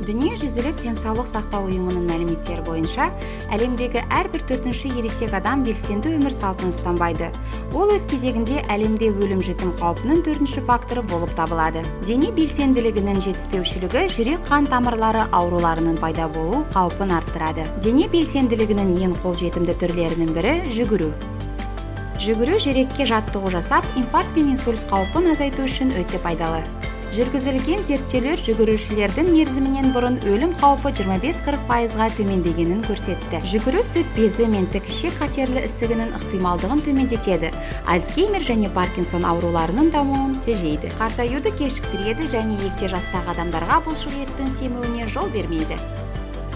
Дүниежүзілік денсаулық сақтау ұйымының мәліметтері бойынша, әлемдегі әрбір 4-ші ересек адам белсенді өмір салтын ұстанбайды. Ол өз кезегінде әлемде өлім-жітім қаупінің 4-ші факторы болып табылады. Дене белсенділігінің жетіспеушілігі жүрек қан тамырлары ауруларының пайда болу қаупін арттырады. Дене белсенділігінің ең қолжетімді түрлерінің бірі жүгіру. Жүгіру жүрекке жаттығу жасап, инфаркт пен инсульт қаупін азайту үшін өте пайдалы. Жүргізілген зерттеулер жүгірушілердің мерзімінен бұрын өлім қаупі 25-40%-ға төмендегенін көрсетті. Жүгіру сүт безі мен тік-ішек қатерлі ісігінің ықтималдығын төмендетеді. Альцгеймер және Паркинсон ауруларының дамуын тежейді. Қартаюды кешіктіреді және егде жастағы адамдарға бұлшық еттің семуіне жол бермейді.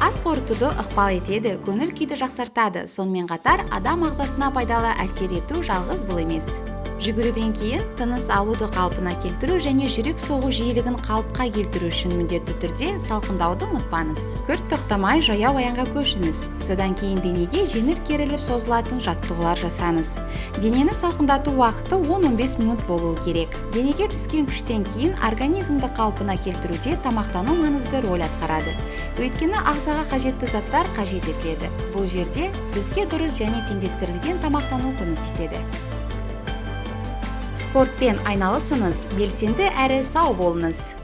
Ас қорытуды ықпал етеді, көңіл күйді жақсартады. Сонымен қатар, адам ағзасына пайдалы әсер ету жалғыз бұл емес. Жүгіруден кейін тыныс алуды қалпына келтіру және жүрек соғу жиілігін қалыпқа келтіру үшін міндетті түрде салқындауды ұмытпаңыз. Күрт тоқтамай жаяу аяңға көшіңіз. Содан кейін денеге жеңіл керіліп созылатын жаттығулар жасаңыз. Денені салқындату уақыты 10-15 минут болуы керек. Денеге түскен күштен кейін организмді қалпына келтіруде тамақтану маңызды рөл атқарады. Өйткені ағзаға қажетті заттар қажет етіледі. Бұл жерде бізге дұрыс және теңдестірілген тамақтану көмектеседі. Спортпен айналысыңыз, белсенді әрі сау болыңыз.